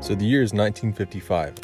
So the year is 1955,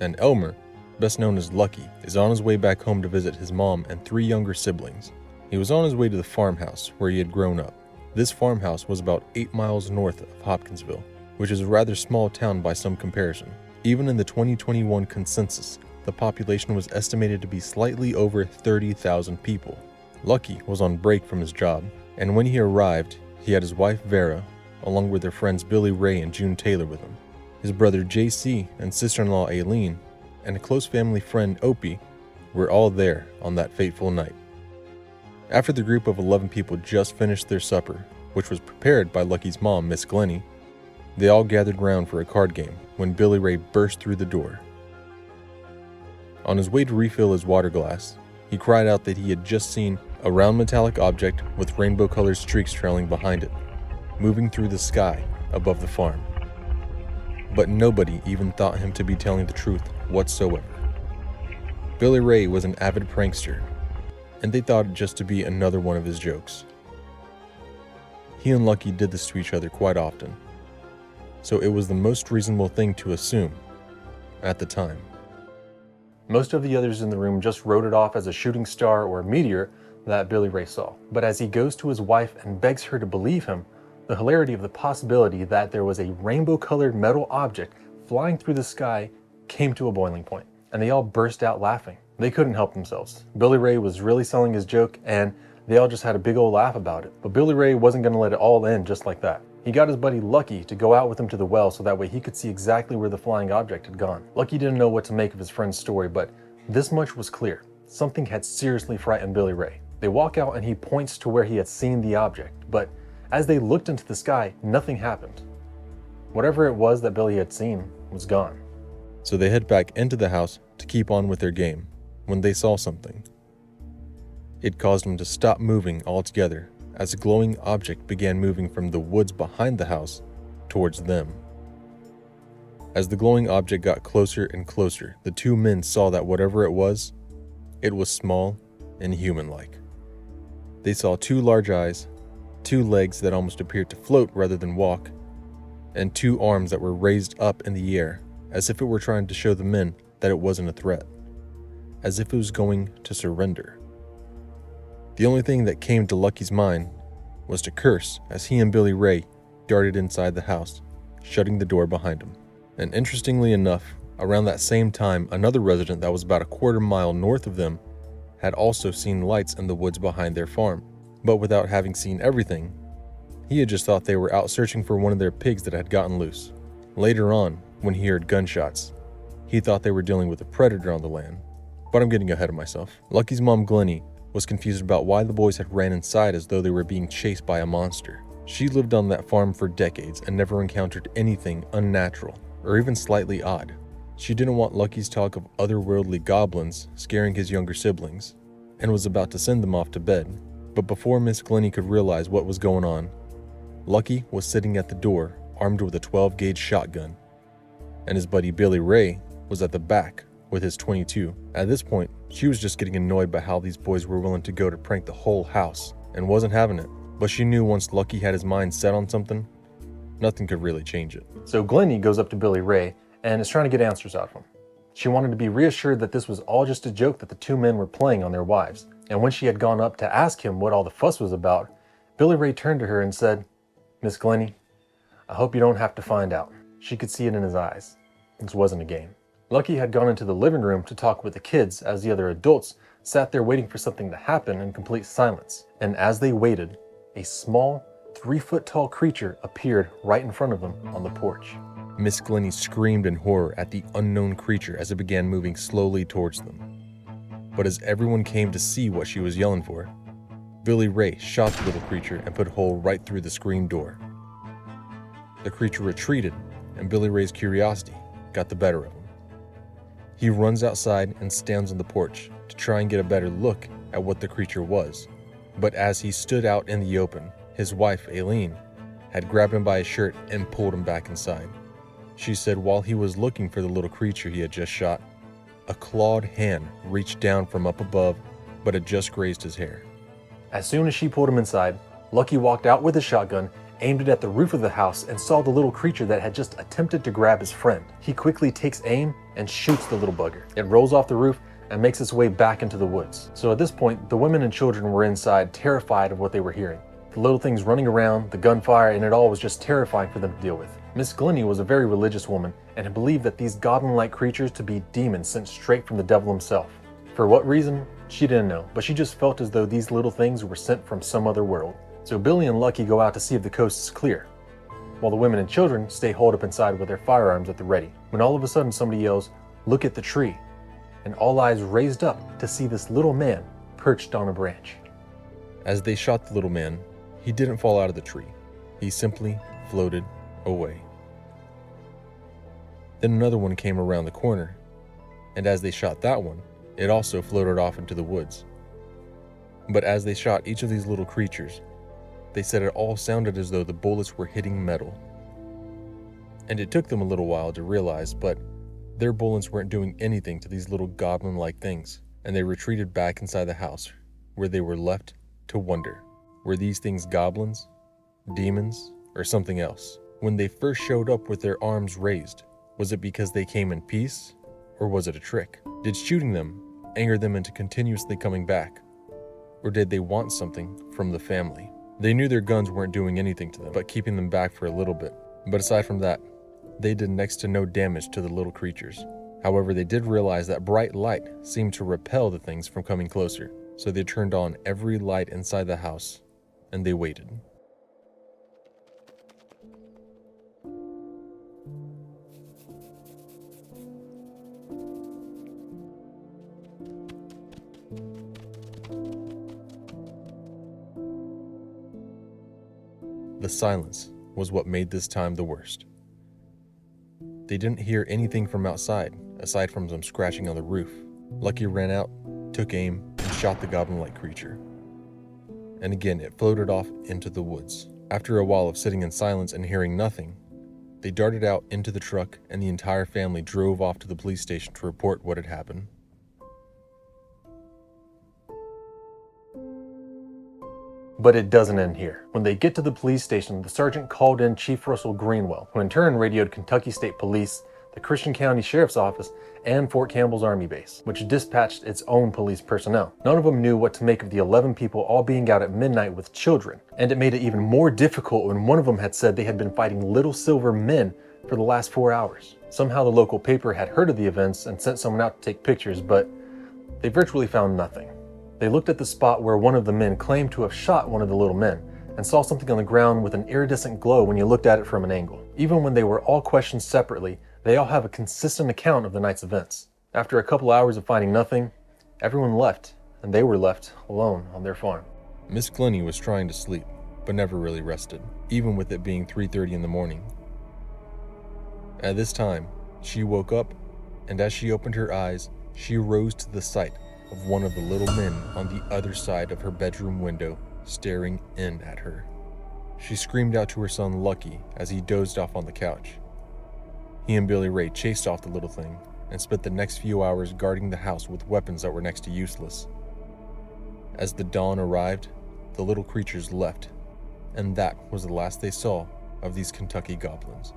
and Elmer, best known as Lucky, is on his way back home to visit his mom and 3 younger siblings. He was on his way to the farmhouse where he had grown up. This farmhouse was about 8 miles north of Hopkinsville, which is a rather small town by some comparison. Even in the 2021 census, the population was estimated to be slightly over 30,000 people. Lucky was on break from his job, and when he arrived, he had his wife Vera, along with their friends Billy Ray and June Taylor with him. His brother JC and sister-in-law Aileen, and a close family friend Opie, were all there on that fateful night. After the group of 11 people just finished their supper, which was prepared by Lucky's mom, Miss Glennie, they all gathered round for a card game when Billy Ray burst through the door. On his way to refill his water glass, he cried out that he had just seen a round metallic object with rainbow-colored streaks trailing behind it, moving through the sky above the farm. But nobody even thought him to be telling the truth whatsoever. Billy Ray was an avid prankster, and they thought it just to be another one of his jokes. He and Lucky did this to each other quite often, so it was the most reasonable thing to assume at the time. Most of the others in the room just wrote it off as a shooting star or a meteor that Billy Ray saw. But as he goes to his wife and begs her to believe him, the hilarity of the possibility that there was a rainbow-colored metal object flying through the sky came to a boiling point, and they all burst out laughing. They couldn't help themselves. Billy Ray was really selling his joke, and they all just had a big old laugh about it. But Billy Ray wasn't going to let it all end just like that. He got his buddy Lucky to go out with him to the well so that way he could see exactly where the flying object had gone. Lucky didn't know what to make of his friend's story, but this much was clear. Something had seriously frightened Billy Ray. They walk out and he points to where he had seen the object, but as they looked into the sky, nothing happened. Whatever it was that Billy had seen was gone. So they head back into the house to keep on with their game when they saw something. It caused them to stop moving altogether as a glowing object began moving from the woods behind the house towards them. As the glowing object got closer and closer, the 2 men saw that whatever it was small and human-like. They saw 2 large eyes, 2 legs that almost appeared to float rather than walk, and 2 arms that were raised up in the air as if it were trying to show the men that it wasn't a threat, as if it was going to surrender. The only thing that came to Lucky's mind was to curse as he and Billy Ray darted inside the house, shutting the door behind him. And interestingly enough, around that same time, another resident that was about a quarter mile north of them had also seen lights in the woods behind their farm. But without having seen everything, he had just thought they were out searching for one of their pigs that had gotten loose. Later on, when he heard gunshots, he thought they were dealing with a predator on the land. But I'm getting ahead of myself. Lucky's mom, Glennie, was confused about why the boys had ran inside as though they were being chased by a monster. She lived on that farm for decades and never encountered anything unnatural or even slightly odd. She didn't want Lucky's talk of otherworldly goblins scaring his younger siblings and was about to send them off to bed. But before Miss Glennie could realize what was going on, Lucky was sitting at the door armed with a 12-gauge shotgun, and his buddy Billy Ray was at the back with his .22. At this point, she was just getting annoyed by how these boys were willing to go to prank the whole house and wasn't having it. But she knew once Lucky had his mind set on something, nothing could really change it. So Glennie goes up to Billy Ray and is trying to get answers out of him. She wanted to be reassured that this was all just a joke that the 2 men were playing on their wives. And when she had gone up to ask him what all the fuss was about, Billy Ray turned to her and said, "Miss Glennie, I hope you don't have to find out." She could see it in his eyes. This wasn't a game. Lucky had gone into the living room to talk with the kids as the other adults sat there waiting for something to happen in complete silence. And as they waited, a small, 3-foot-tall creature appeared right in front of them on the porch. Miss Glennie screamed in horror at the unknown creature as it began moving slowly towards them. But as everyone came to see what she was yelling for, Billy Ray shot the little creature and put a hole right through the screen door. The creature retreated, and Billy Ray's curiosity got the better of him. He runs outside and stands on the porch to try and get a better look at what the creature was. But as he stood out in the open, his wife, Aileen, had grabbed him by his shirt and pulled him back inside. She said while he was looking for the little creature he had just shot, a clawed hand reached down from up above, but it just grazed his hair. As soon as she pulled him inside, Lucky walked out with his shotgun aimed it at the roof of the house, and saw the little creature that had just attempted to grab his friend. He quickly takes aim and shoots the little bugger. It rolls off the roof and makes its way back into the woods. So at this point, the women and children were inside, terrified of what they were hearing. The little things running around, the gunfire, and it all was just terrifying for them to deal with. Miss Glennie was a very religious woman and had believed that these goblin-like creatures to be demons sent straight from the devil himself. For what reason, she didn't know, but she just felt as though these little things were sent from some other world. So Billy and Lucky go out to see if the coast is clear, while the women and children stay holed up inside with their firearms at the ready. When all of a sudden somebody yells, "Look at the tree," and all eyes raised up to see this little man perched on a branch. As they shot the little man, he didn't fall out of the tree. He simply floated away. Then another one came around the corner, and as they shot that one, it also floated off into the woods. But as they shot each of these little creatures, they said it all sounded as though the bullets were hitting metal. And it took them a little while to realize, but their bullets weren't doing anything to these little goblin-like things, and they retreated back inside the house, where they were left to wonder, were these things goblins, demons, or something else? When they first showed up with their arms raised, was it because they came in peace, or was it a trick? Did shooting them anger them into continuously coming back, or did they want something from the family? They knew their guns weren't doing anything to them, but keeping them back for a little bit. But aside from that, they did next to no damage to the little creatures. However, they did realize that bright light seemed to repel the things from coming closer, so they turned on every light inside the house, and they waited. The silence was what made this time the worst. They didn't hear anything from outside, aside from some scratching on the roof. Lucky ran out, took aim, and shot the goblin-like creature. And again, it floated off into the woods. After a while of sitting in silence and hearing nothing, they darted out into the truck, and the entire family drove off to the police station to report what had happened. But it doesn't end here. When they get to the police station, the sergeant called in Chief Russell Greenwell, who in turn radioed Kentucky State Police, the Christian County Sheriff's Office, and Fort Campbell's Army Base, which dispatched its own police personnel. None of them knew what to make of the 11 people all being out at midnight with children, and it made it even more difficult when one of them had said they had been fighting little silver men for the last 4 hours. Somehow the local paper had heard of the events and sent someone out to take pictures, but they virtually found nothing. They looked at the spot where one of the men claimed to have shot one of the little men and saw something on the ground with an iridescent glow when you looked at it from an angle. Even when they were all questioned separately, they all have a consistent account of the night's events. After a couple hours of finding nothing, everyone left, and they were left alone on their farm. Miss Glennie was trying to sleep, but never really rested, even with it being 3:30 in the morning. At this time, she woke up, and as she opened her eyes, she rose to the sight of one of the little men on the other side of her bedroom window, staring in at her. She screamed out to her son Lucky as he dozed off on the couch. He and Billy Ray chased off the little thing and spent the next few hours guarding the house with weapons that were next to useless. As the dawn arrived, the little creatures left, and that was the last they saw of these Kentucky Goblins.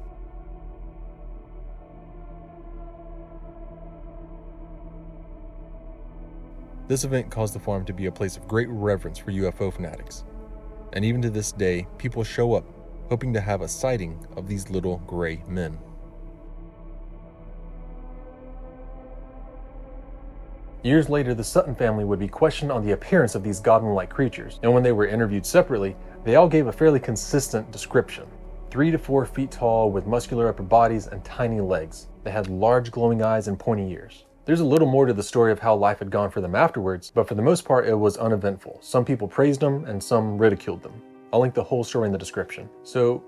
This event caused the farm to be a place of great reverence for UFO fanatics, and even to this day, people show up hoping to have a sighting of these little gray men. Years later, the Sutton family would be questioned on the appearance of these goblin-like creatures, and when they were interviewed separately, they all gave a fairly consistent description. 3 to 4 feet tall with muscular upper bodies and tiny legs. They had large glowing eyes and pointy ears. There's a little more to the story of how life had gone for them afterwards, but for the most part it was uneventful. Some people praised them and some ridiculed them. I'll link the whole story in the description. So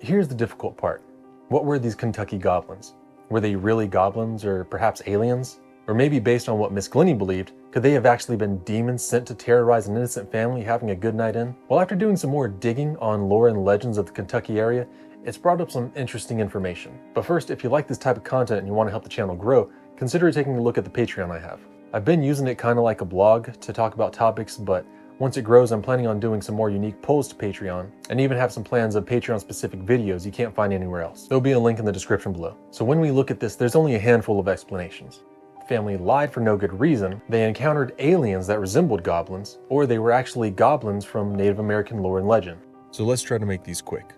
here's the difficult part. What were these Kentucky Goblins? Were they really goblins or perhaps aliens? Or maybe based on what Miss Glennie believed, could they have actually been demons sent to terrorize an innocent family having a good night in? Well, after doing some more digging on lore and legends of the Kentucky area, it's brought up some interesting information. But first, if you like this type of content and you want to help the channel grow, consider taking a look at the Patreon I have. I've been using it kind of like a blog to talk about topics, but Once it grows, I'm planning on doing some more unique polls to Patreon, and even have some plans of Patreon-specific videos you can't find anywhere else. There'll be a link in the description below. So when we look at this, there's only a handful of explanations. The family lied for no good reason, they encountered aliens that resembled goblins, or they were actually goblins from Native American lore and legend. So let's try to make these quick.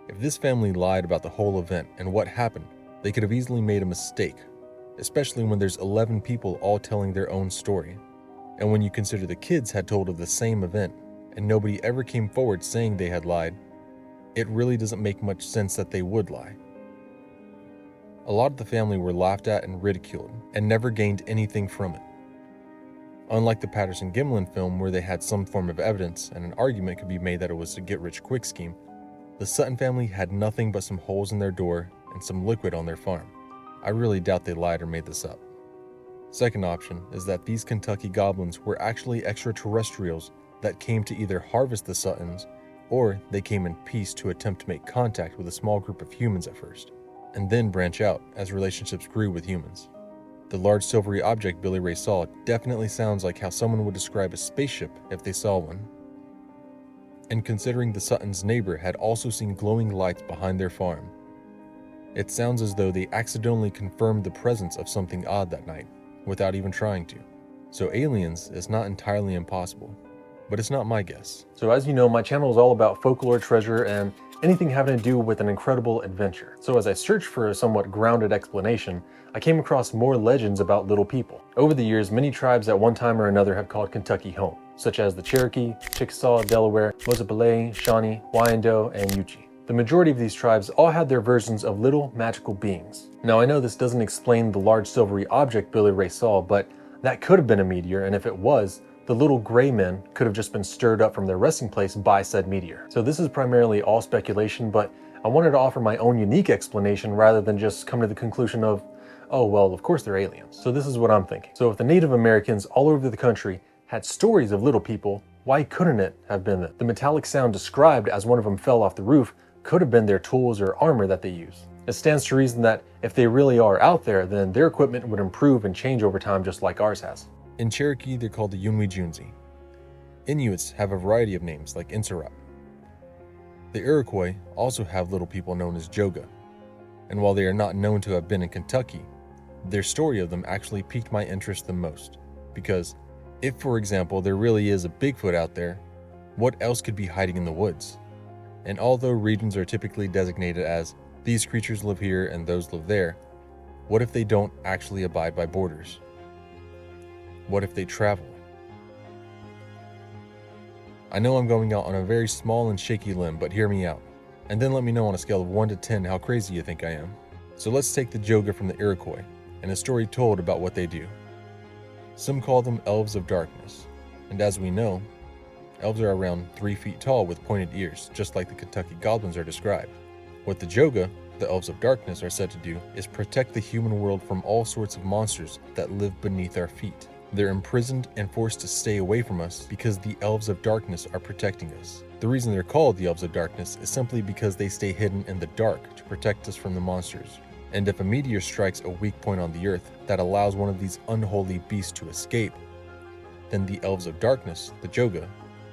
If this family lied about the whole event and what happened, they could have easily made a mistake, especially when there's 11 people all telling their own story. And when you consider the kids had told of the same event, and nobody ever came forward saying they had lied, it really doesn't make much sense that they would lie. A lot of the family were laughed at and ridiculed, and never gained anything from it. Unlike the Patterson-Gimlin film where they had some form of evidence and an argument could be made that it was a get-rich-quick scheme, the Sutton family had nothing but some holes in their door and some liquid on their farm. I really doubt they lied or made this up. Second option is that these Kentucky Goblins were actually extraterrestrials that came to either harvest the Suttons, or they came in peace to attempt to make contact with a small group of humans at first, and then branch out as relationships grew with humans. The large silvery object Billy Ray saw definitely sounds like how someone would describe a spaceship if they saw one. And considering the Suttons' neighbor had also seen glowing lights behind their farm, it sounds as though they accidentally confirmed the presence of something odd that night, without even trying to. So aliens is not entirely impossible, but it's not my guess. So as you know, my channel is all about folklore, treasure, and anything having to do with an incredible adventure. So as I searched for a somewhat grounded explanation, I came across more legends about little people. Over the years, many tribes at one time or another have called Kentucky home, such as the Cherokee, Chickasaw, Delaware, Mosapale, Shawnee, Wyandotte, and Yuchi. The majority of these tribes all had their versions of little magical beings. Now I know this doesn't explain the large silvery object Billy Ray saw, but that could have been a meteor, and if it was, the little gray men could have just been stirred up from their resting place by said meteor. So this is primarily all speculation, but I wanted to offer my own unique explanation rather than just come to the conclusion of, oh well, of course they're aliens. So this is what I'm thinking. So if the Native Americans all over the country had stories of little people, why couldn't it have been that? The metallic sound described as one of them fell off the roof could have been their tools or armor that they use. It stands to reason that if they really are out there, then their equipment would improve and change over time just like ours has. In Cherokee, they're called the Yunwi-Junzi. Inuits have a variety of names like Insurat. The Iroquois also have little people known as Joga, and while they are not known to have been in Kentucky, their story of them actually piqued my interest the most, because if, for example, there really is a Bigfoot out there, what else could be hiding in the woods? And although regions are typically designated as these creatures live here and those live there, what if they don't actually abide by borders? What if they travel? I know I'm going out on a very small and shaky limb, but hear me out, and then let me know on a scale of 1 to 10 how crazy you think I am. So let's take the Joga from the Iroquois, and a story told about what they do. Some call them elves of darkness, and as we know, elves are around 3 feet tall with pointed ears, just like the Kentucky Goblins are described. What the Joga, the elves of darkness, are said to do is protect the human world from all sorts of monsters that live beneath our feet. They're imprisoned and forced to stay away from us because the elves of darkness are protecting us. The reason they're called the elves of darkness is simply because they stay hidden in the dark to protect us from the monsters. And if a meteor strikes a weak point on the earth that allows one of these unholy beasts to escape, then the elves of darkness, the Joga,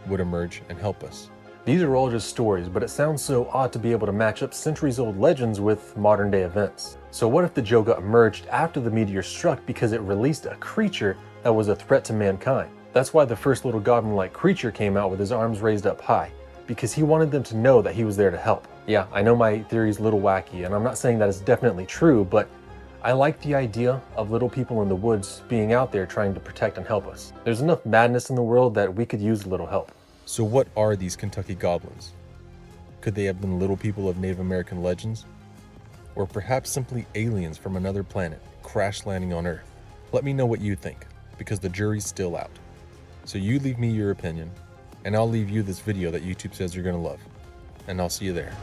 would emerge and help us. These are all just stories, but it sounds so odd to be able to match up centuries-old legends with modern-day events. So what if the Joga emerged after the meteor struck because it released a creature that was a threat to mankind? That's why the first little goblin-like creature came out with his arms raised up high, because he wanted them to know that he was there to help. Yeah, I know my theory is a little wacky, and I'm not saying that it's definitely true, but I like the idea of little people in the woods being out there trying to protect and help us. There's enough madness in the world that we could use a little help. So what are these Kentucky Goblins? Could they have been little people of Native American legends? Or perhaps simply aliens from another planet crash landing on Earth? Let me know what you think, because the jury's still out. So you leave me your opinion, and I'll leave you this video that YouTube says you're gonna love. And I'll see you there.